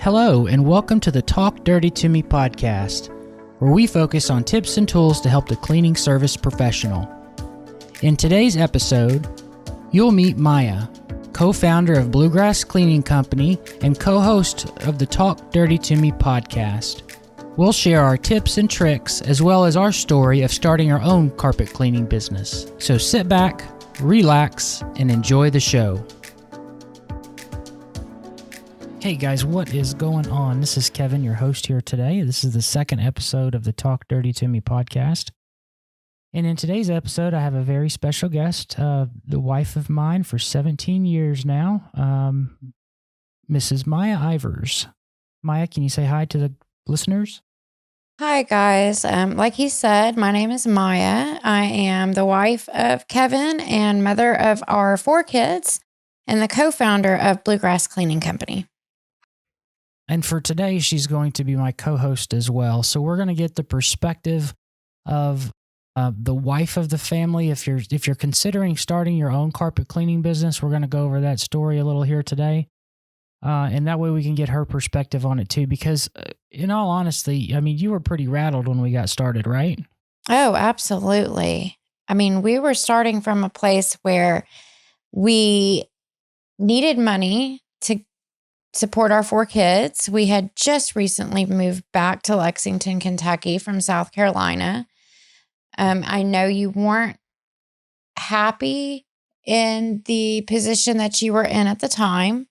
Hello, and welcome to the Talk Dirty to Me podcast, where we focus on tips and tools to help the cleaning service professional. In today's episode, you'll meet Maya, co-founder of Bluegrass Cleaning Company and co-host of the Talk Dirty to Me podcast. We'll share our tips and tricks as well as our story of starting our own carpet cleaning business. So sit back, relax, and enjoy the show. Hey guys, what is going on? This is Kevin, your host here today. This is the second episode of the Talk Dirty to Me podcast. And in today's episode, I have a very special guest, the wife of mine for 17 years now, Mrs. Maya Ivers. Maya, can you say hi to the listeners? Hi, guys. Like he said, my name is Maya. I am the wife of Kevin and mother of our 4 kids and the co-founder of Bluegrass Cleaning Company. And for today, she's going to be my co-host as well. So we're going to get the perspective of the wife of the family. If you're considering starting your own carpet cleaning business, we're going to go over that story a little here today. And that way we can get her perspective on it too. Because in all honesty, I mean, you were pretty rattled when we got started, right? Oh, absolutely. I mean, we were starting from a place where we needed money to support our 4 kids. We had just recently moved back to Lexington, Kentucky from South Carolina. I know you weren't happy in the position that you were in at the time.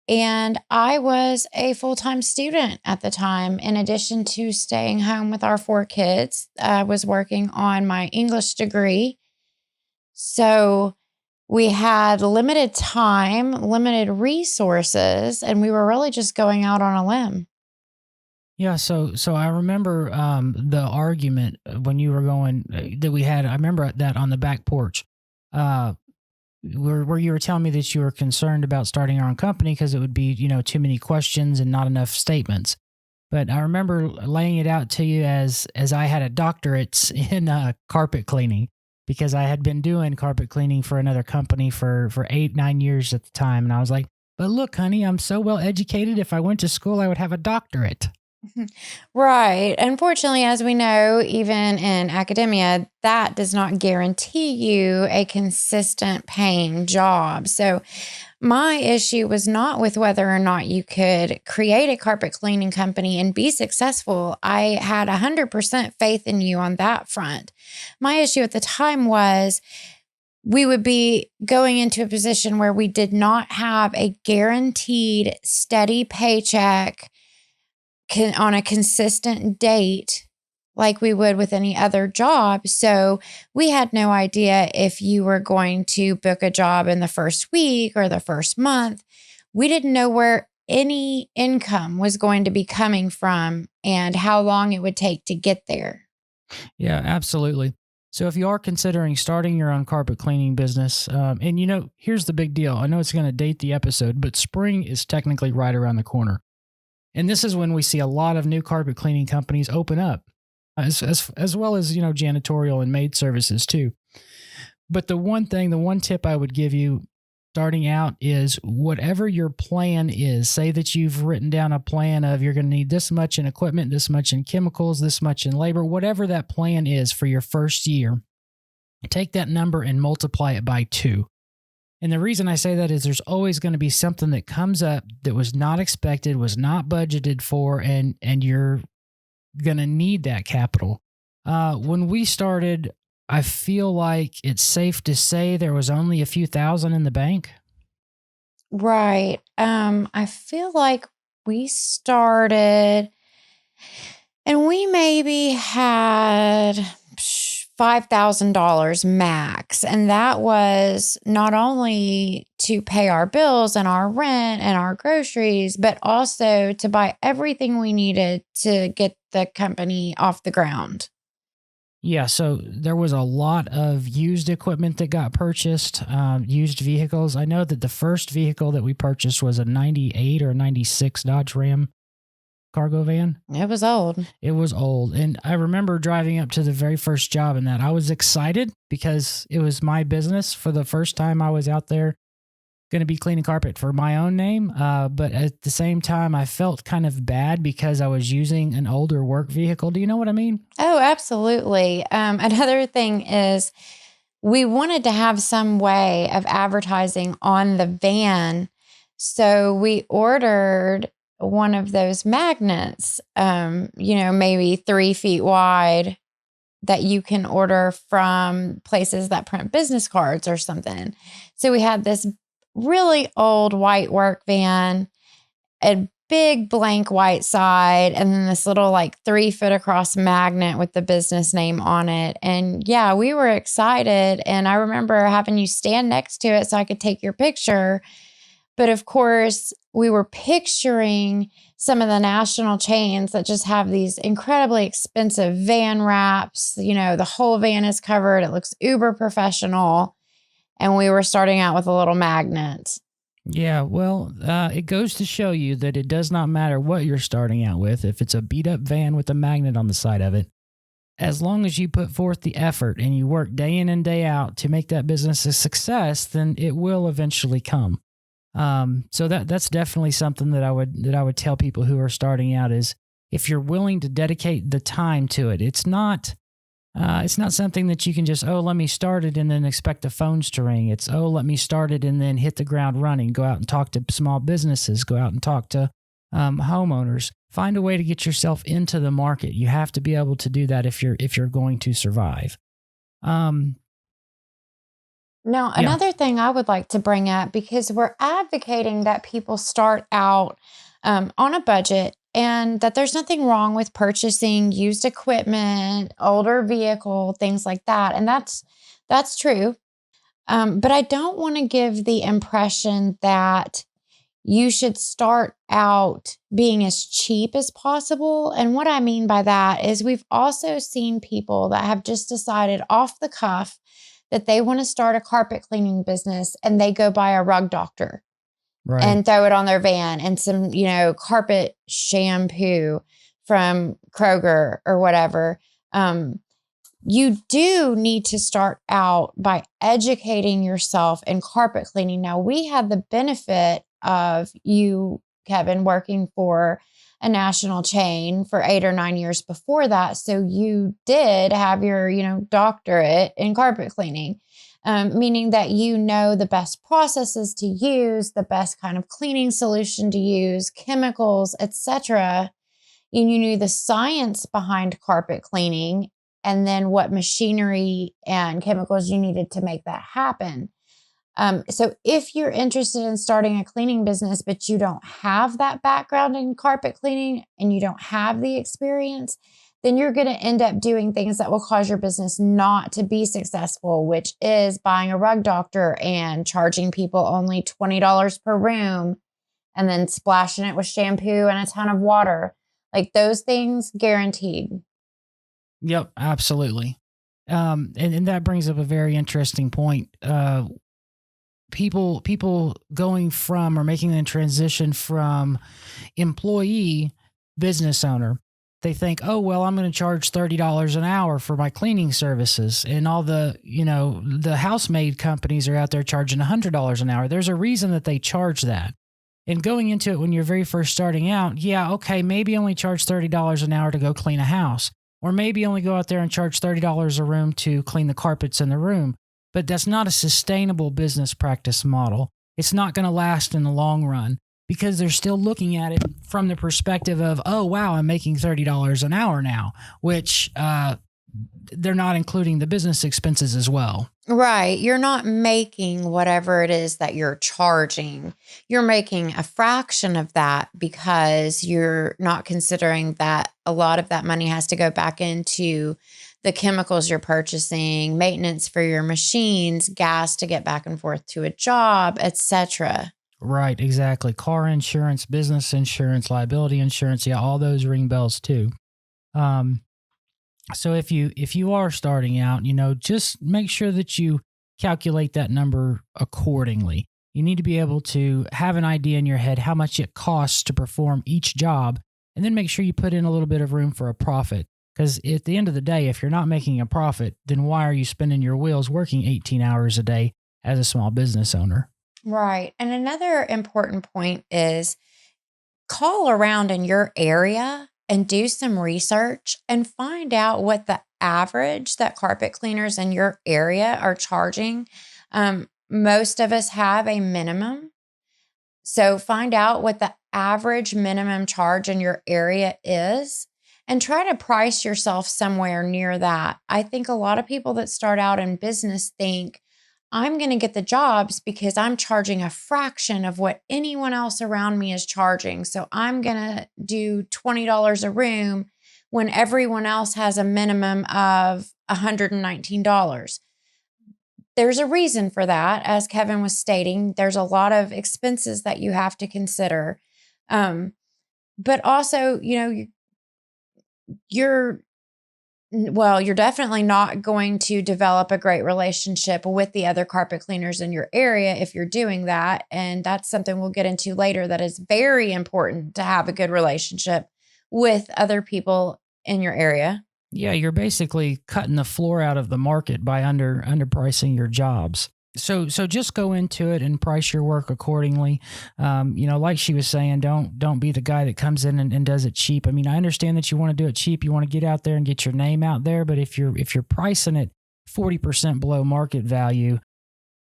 And I was a full-time student at the time. In addition to staying home with our 4 kids, I was working on my English degree. So we had limited time, limited resources, and we were really just going out on a limb. Yeah, so I remember the argument when you were going that we had. I remember that on the back porch, where you were telling me that you were concerned about starting your own company because it would be, too many questions and not enough statements. But I remember laying it out to you as I had a doctorate in carpet cleaning, because I had been doing carpet cleaning for another company for 8-9 years at the time. And I was like, but look, honey, I'm so well educated. If I went to school, I would have a doctorate. Right. Unfortunately, as we know, even in academia, that does not guarantee you a consistent paying job. So my issue was not with whether or not you could create a carpet cleaning company and be successful. I had 100% faith in you on that front. My issue at the time was we would be going into a position where we did not have a guaranteed steady paycheck on a consistent date like we would with any other job. So we had no idea if you were going to book a job in the first week or the first month. We didn't know where any income was going to be coming from and how long it would take to get there. Yeah, absolutely. So if you are considering starting your own carpet cleaning business, and here's the big deal. I know it's going to date the episode, but spring is technically right around the corner. And this is when we see a lot of new carpet cleaning companies open up, as well as, janitorial and maid services too. But the one tip I would give you starting out is whatever your plan is, say that you've written down a plan of you're going to need this much in equipment, this much in chemicals, this much in labor, whatever that plan is for your first year, take that number and multiply it by 2. And the reason I say that is there's always going to be something that comes up that was not expected, was not budgeted for, and you're going to need that capital. When we started, I feel like it's safe to say there was only a few thousand in the bank. Right. I feel like we started and we maybe had $5,000 max. And that was not only to pay our bills and our rent and our groceries, but also to buy everything we needed to get the company off the ground. Yeah, so there was a lot of used equipment that got purchased, used vehicles. I know that the first vehicle that we purchased was a 98 or 96 Dodge Ram cargo van. It was old. It was old. And I remember driving up to the very first job in that. I was excited because it was my business for the first time I was out there going to be cleaning carpet for my own name. But at the same time, I felt kind of bad because I was using an older work vehicle. Do you know what I mean? Oh, absolutely. Another thing is we wanted to have some way of advertising on the van. So we ordered one of those magnets, maybe 3 feet wide, that you can order from places that print business cards or something. So we had this really old white work van, a big blank white side, and then this little 3 foot across magnet with the business name on it. And yeah, we were excited. And I remember having you stand next to it so I could take your picture. But of course, we were picturing some of the national chains that just have these incredibly expensive van wraps. The whole van is covered. It looks uber professional. And we were starting out with a little magnet. Yeah, well, it goes to show you that it does not matter what you're starting out with. If it's a beat up van with a magnet on the side of it, as long as you put forth the effort and you work day in and day out to make that business a success, then it will eventually come. So that's definitely something that I would tell people who are starting out is if you're willing to dedicate the time to it, it's not something that you can just, let me start it and then expect the phones to ring. It's, let me start it and then hit the ground running, go out and talk to small businesses, go out and talk to homeowners, find a way to get yourself into the market. You have to be able to do that if you're going to survive. Now, another thing I would like to bring up, because we're advocating that people start out on a budget and that there's nothing wrong with purchasing used equipment, older vehicle, things like that. And that's true. But I don't want to give the impression that you should start out being as cheap as possible. And what I mean by that is we've also seen people that have just decided off the cuff that they want to start a carpet cleaning business and they go buy a rug doctor. Right. And throw it on their van and some, carpet shampoo from Kroger or whatever. You do need to start out by educating yourself in carpet cleaning. Now, we had the benefit of you, Kevin, working for a national chain for 8 or 9 years before that. So you did have your, doctorate in carpet cleaning. Meaning that the best processes to use, the best kind of cleaning solution to use, chemicals, etc. And you knew the science behind carpet cleaning and then what machinery and chemicals you needed to make that happen. So if you're interested in starting a cleaning business, but you don't have that background in carpet cleaning and you don't have the experience, then you're going to end up doing things that will cause your business not to be successful, which is buying a rug doctor and charging people only $20 per room and then splashing it with shampoo and a ton of water. Like those things, guaranteed. Yep, absolutely. And that brings up a very interesting point. People going from or making the transition from employee business owner, they think, I'm going to charge $30 an hour for my cleaning services. And all the housemaid companies are out there charging $100 an hour. There's a reason that they charge that. And going into it when you're very first starting out, maybe only charge $30 an hour to go clean a house. Or maybe only go out there and charge $30 a room to clean the carpets in the room. But that's not a sustainable business practice model. It's not going to last in the long run. Because they're still looking at it from the perspective of, I'm making $30 an hour now, which they're not including the business expenses as well. Right. You're not making whatever it is that you're charging. You're making a fraction of that because you're not considering that a lot of that money has to go back into the chemicals you're purchasing, maintenance for your machines, gas to get back and forth to a job, etc. Right, exactly. Car insurance, business insurance, liability insurance, all those ring bells too. So if you are starting out, just make sure that you calculate that number accordingly. You need to be able to have an idea in your head how much it costs to perform each job, and then make sure you put in a little bit of room for a profit. Because at the end of the day, if you're not making a profit, then why are you spinning your wheels working 18 hours a day as a small business owner? Right. And another important point is call around in your area and do some research and find out what the average that carpet cleaners in your area are charging. Most of us have a minimum. So find out what the average minimum charge in your area is and try to price yourself somewhere near that. I think a lot of people that start out in business think, I'm going to get the jobs because I'm charging a fraction of what anyone else around me is charging. So I'm going to do $20 a room when everyone else has a minimum of $119. There's a reason for that. As Kevin was stating, there's a lot of expenses that you have to consider. But also, you're you're definitely not going to develop a great relationship with the other carpet cleaners in your area if you're doing that. And that's something we'll get into later that is very important to have a good relationship with other people in your area. Yeah, you're basically cutting the floor out of the market by underpricing your jobs. So just go into it and price your work accordingly. Like she was saying, don't be the guy that comes in and does it cheap. I mean, I understand that you want to do it cheap. You want to get out there and get your name out there. But if you're pricing it 40% below market value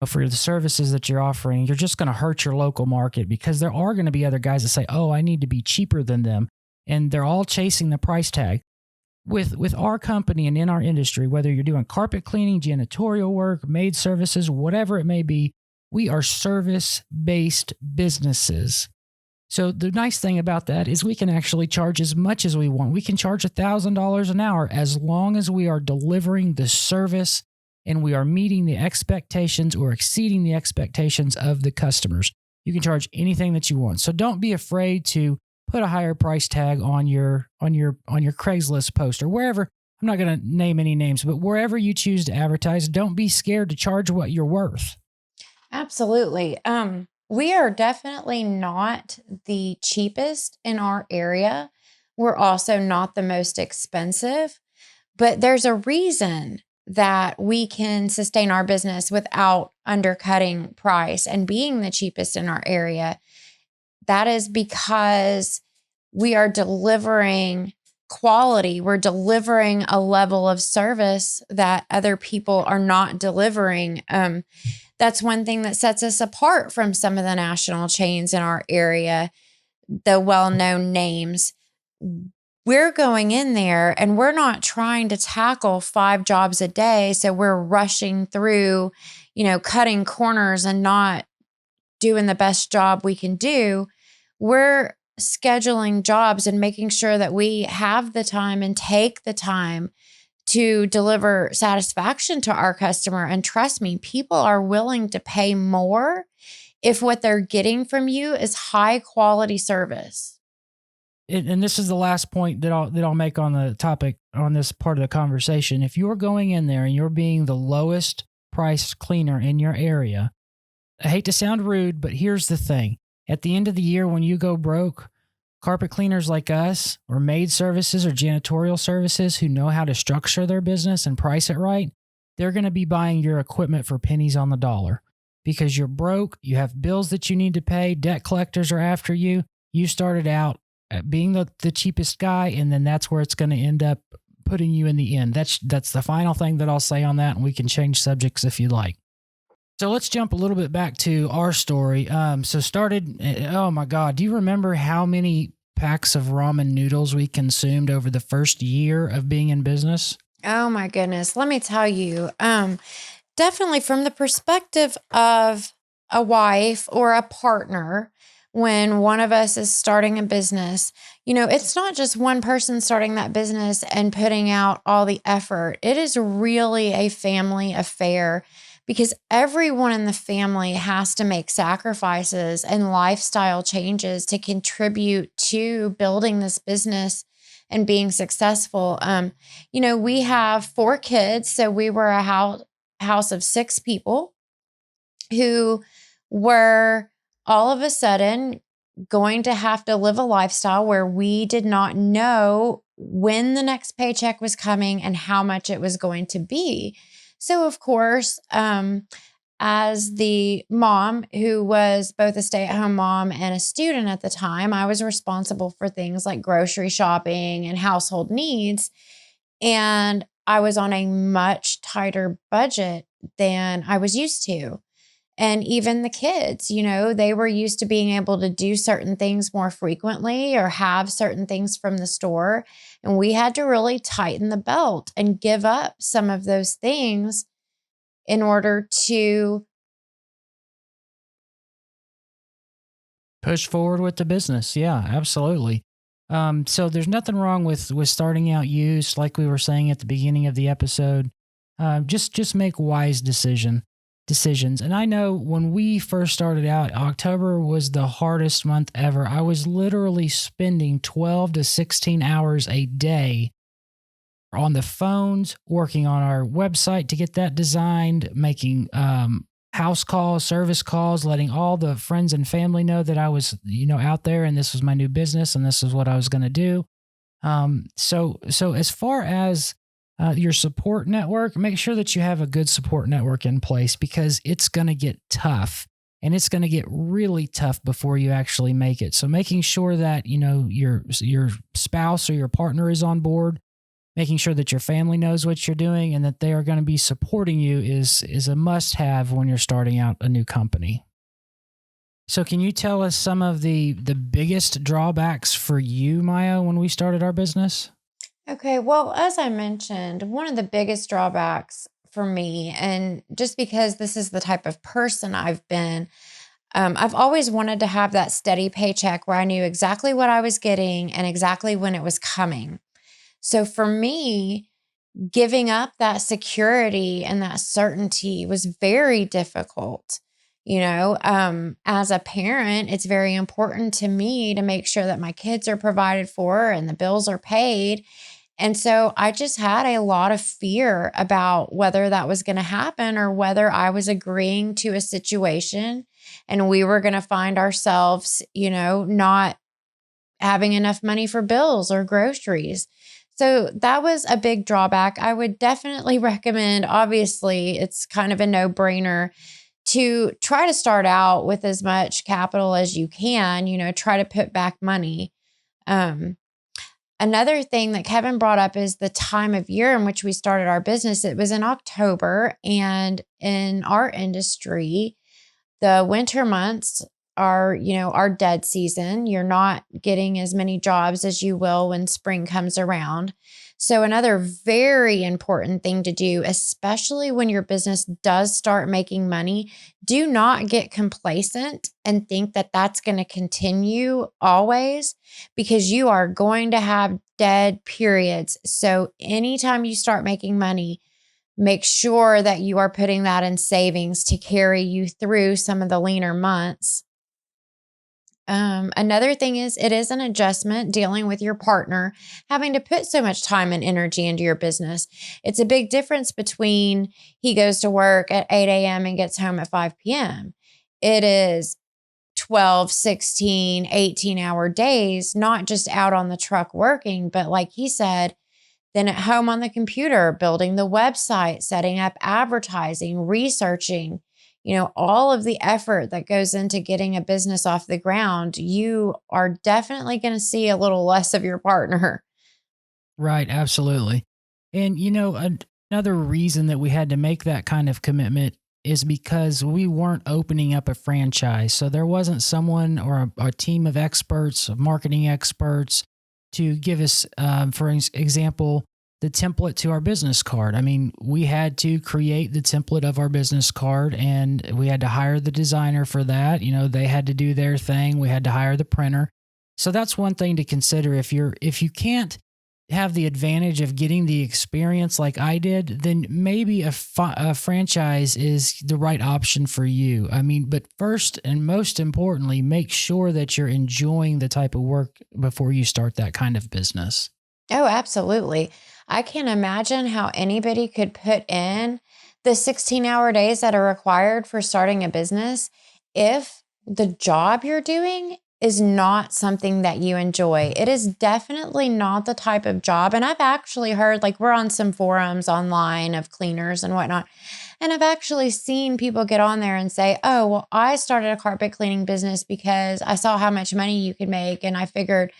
for the services that you're offering, you're just going to hurt your local market, because there are going to be other guys that say, oh, I need to be cheaper than them. And they're all chasing the price tag. With our company and in our industry, whether you're doing carpet cleaning, janitorial work, maid services, whatever it may be, we are service-based businesses. So the nice thing about that is we can actually charge as much as we want. We can charge $1,000 an hour as long as we are delivering the service and we are meeting the expectations or exceeding the expectations of the customers. You can charge anything that you want. So don't be afraid to put a higher price tag on your Craigslist post or wherever. I'm not going to name any names, but wherever you choose to advertise, don't be scared to charge what you're worth. Absolutely. We are definitely not the cheapest in our area. We're also not the most expensive, but there's a reason that we can sustain our business without undercutting price and being the cheapest in our area. That is because we are delivering quality. We're delivering a level of service that other people are not delivering. That's one thing that sets us apart from some of the national chains in our area, the well-known names. We're going in there and we're not trying to tackle 5 jobs a day. So we're rushing through, cutting corners and not doing the best job we can do. We're scheduling jobs and making sure that we have the time and take the time to deliver satisfaction to our customer. And trust me, people are willing to pay more if what they're getting from you is high quality service. And this is the last point that I'll make on the topic on this part of the conversation. If you're going in there and you're being the lowest priced cleaner in your area, I hate to sound rude, but here's the thing. At the end of the year, when you go broke, carpet cleaners like us or maid services or janitorial services who know how to structure their business and price it right, they're going to be buying your equipment for pennies on the dollar because you're broke. You have bills that you need to pay. Debt collectors are after you. You started out being the cheapest guy, and then that's where it's going to end up putting you in the end. That's the final thing that I'll say on that, and we can change subjects if you like. So let's jump a little bit back to our story. Oh my God, do you remember how many packs of ramen noodles we consumed over the first year of being in business? Oh my goodness. Let me tell you, definitely from the perspective of a wife or a partner, when one of us is starting a business, it's not just one person starting that business and putting out all the effort. It is really a family affair, because everyone in the family has to make sacrifices and lifestyle changes to contribute to building this business and being successful. We have 4 kids, so we were a house of 6 people who were all of a sudden going to have to live a lifestyle where we did not know when the next paycheck was coming and how much it was going to be. So, of course, as the mom who was both a stay at home mom and a student at the time, I was responsible for things like grocery shopping and household needs. And I was on a much tighter budget than I was used to. And even the kids, they were used to being able to do certain things more frequently or have certain things from the store. And we had to really tighten the belt and give up some of those things in order to push forward with the business. Yeah, absolutely. So there's nothing wrong with starting out used, like we were saying at the beginning of the episode. Just make wise decisions. And I know when we first started out, October was the hardest month ever. I was literally spending 12 to 16 hours a day on the phones, working on our website to get that designed, making house calls, service calls, letting all the friends and family know that I was, out there and this was my new business and this is what I was going to do. So as far as your support network, make sure that you have a good support network in place, because it's going to get tough, and it's going to get really tough before you actually make it. So making sure that, your spouse or your partner is on board, making sure that your family knows what you're doing and that they are going to be supporting you is a must-have when you're starting out a new company. So can you tell us some of the biggest drawbacks for you, Maya, when we started our business? Okay, well, as I mentioned, one of the biggest drawbacks for me, and just because this is the type of person I've been, I've always wanted to have that steady paycheck where I knew exactly what I was getting and exactly when it was coming. So for me, giving up that security and that certainty was very difficult. As a parent, it's very important to me to make sure that my kids are provided for and the bills are paid. And so I just had a lot of fear about whether that was going to happen or whether I was agreeing to a situation and we were going to find ourselves, not having enough money for bills or groceries. So that was a big drawback. I would definitely recommend, obviously, it's kind of a no-brainer to try to start out with as much capital as you can, try to put back money. Another thing that Kevin brought up is the time of year in which we started our business. It was in October, and in our industry, the winter months are, our dead season. You're not getting as many jobs as you will when spring comes around. So another very important thing to do, especially when your business does start making money, do not get complacent and think that that's going to continue always, because you are going to have dead periods. So anytime you start making money, make sure that you are putting that in savings to carry you through some of the leaner months. Another thing is, it is an adjustment dealing with your partner, having to put so much time and energy into your business. It's a big difference between he goes to work at 8 a.m. and gets home at 5 p.m. It is 12, 16, 18-hour days, not just out on the truck working, but like he said, then at home on the computer, building the website, setting up advertising, researching, all of the effort that goes into getting a business off the ground. You are definitely going to see a little less of your partner. Right, absolutely. And another reason that we had to make that kind of commitment is because we weren't opening up a franchise. So there wasn't someone or a team of experts, of marketing experts, to give us, for example, the template to our business card. I mean, we had to create the template of our business card, and we had to hire the designer for that. They had to do their thing. We had to hire the printer. So that's one thing to consider. If you can't have the advantage of getting the experience like I did, then maybe a franchise is the right option for you. I mean, but first and most importantly, make sure that you're enjoying the type of work before you start that kind of business. Oh, absolutely. I can't imagine how anybody could put in the 16-hour days that are required for starting a business if the job you're doing is not something that you enjoy. It is definitely not the type of job. And I've actually heard, like, we're on some forums online of cleaners and whatnot. And I've actually seen people get on there and say, oh, well, I started a carpet cleaning business because I saw how much money you could make. And I figured,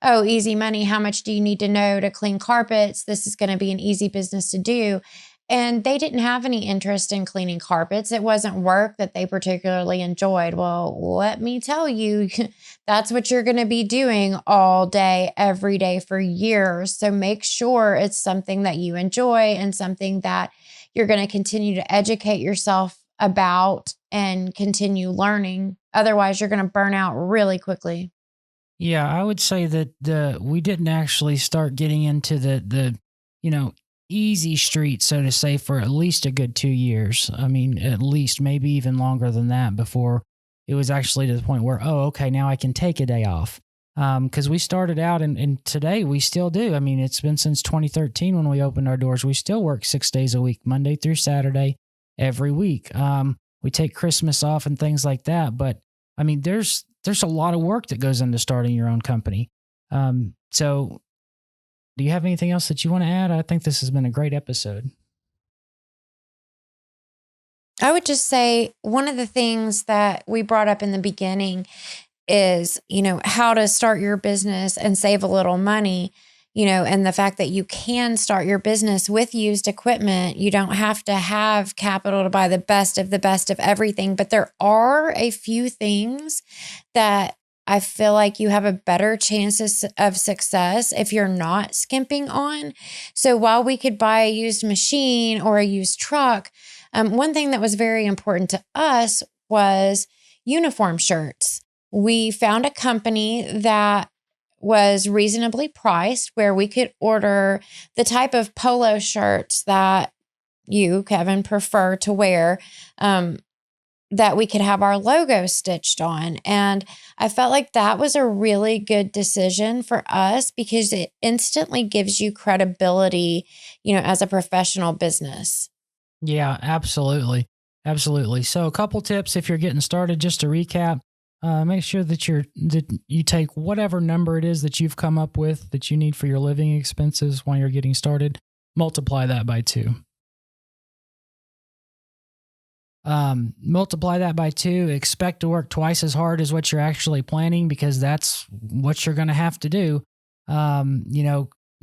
oh, easy money. How much do you need to know to clean carpets? This is going to be an easy business to do. And they didn't have any interest in cleaning carpets. It wasn't work that they particularly enjoyed. Well, let me tell you, that's what you're going to be doing all day, every day for years. So make sure it's something that you enjoy and something that you're going to continue to educate yourself about and continue learning. Otherwise, you're going to burn out really quickly. Yeah, I would say that we didn't actually start getting into the easy street, so to say, for at least a good 2 years. I mean, at least maybe even longer than that before it was actually to the point where, oh, okay, now I can take a day off. Because we started out and today we still do. I mean, it's been since 2013 when we opened our doors. We still work 6 days a week, Monday through Saturday, every week. We take Christmas off and things like that. But I mean, there's a lot of work that goes into starting your own company. So do you have anything else that you want to add? I think this has been a great episode. I would just say one of the things that we brought up in the beginning is, how to start your business and save a little money, and the fact that you can start your business with used equipment. You don't have to have capital to buy the best of everything, but there are a few things that I feel like you have a better chances of success if you're not skimping on. So while we could buy a used machine or a used truck, one thing that was very important to us was uniform shirts. We found a company that was reasonably priced where we could order the type of polo shirts that you, Kevin, prefer to wear, that we could have our logo stitched on. And I felt like that was a really good decision for us because it instantly gives you credibility, as a professional business. Yeah, absolutely. Absolutely. So a couple tips if you're getting started, just to recap, make sure that you take whatever number it is that you've come up with that you need for your living expenses while you're getting started, multiply that by 2. Multiply that by 2, expect to work twice as hard as what you're actually planning because that's what you're going to have to do.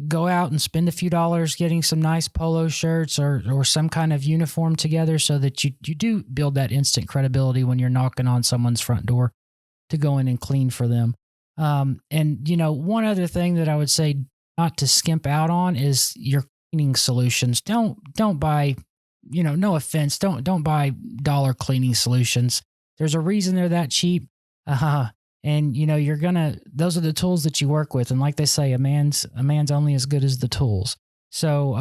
Go out and spend a few dollars getting some nice polo shirts or some kind of uniform together so that you do build that instant credibility when you're knocking on someone's front door to go in and clean for them. One other thing that I would say not to skimp out on is your cleaning solutions. Don't buy, no offense, don't buy dollar cleaning solutions. There's a reason they're that cheap. And those are the tools that you work with. And like they say, a man's only as good as the tools. So,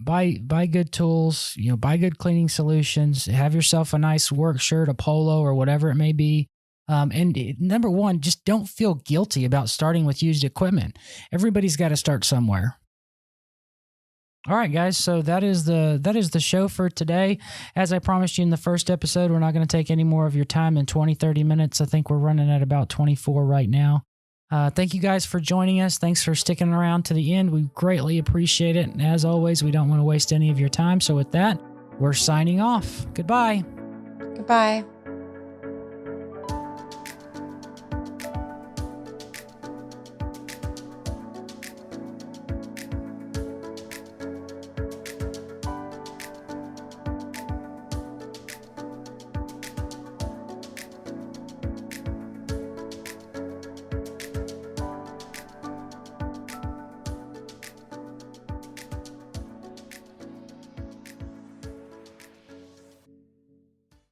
buy good tools, buy good cleaning solutions, have yourself a nice work shirt, a polo or whatever it may be. Number one, just don't feel guilty about starting with used equipment. Everybody's got to start somewhere. All right, guys. So that is the show for today. As I promised you in the first episode, we're not going to take any more of your time in 20, 30 minutes. I think we're running at about 24 right now. Thank you guys for joining us. Thanks for sticking around to the end. We greatly appreciate it. And as always, we don't want to waste any of your time. So with that, we're signing off. Goodbye. Goodbye.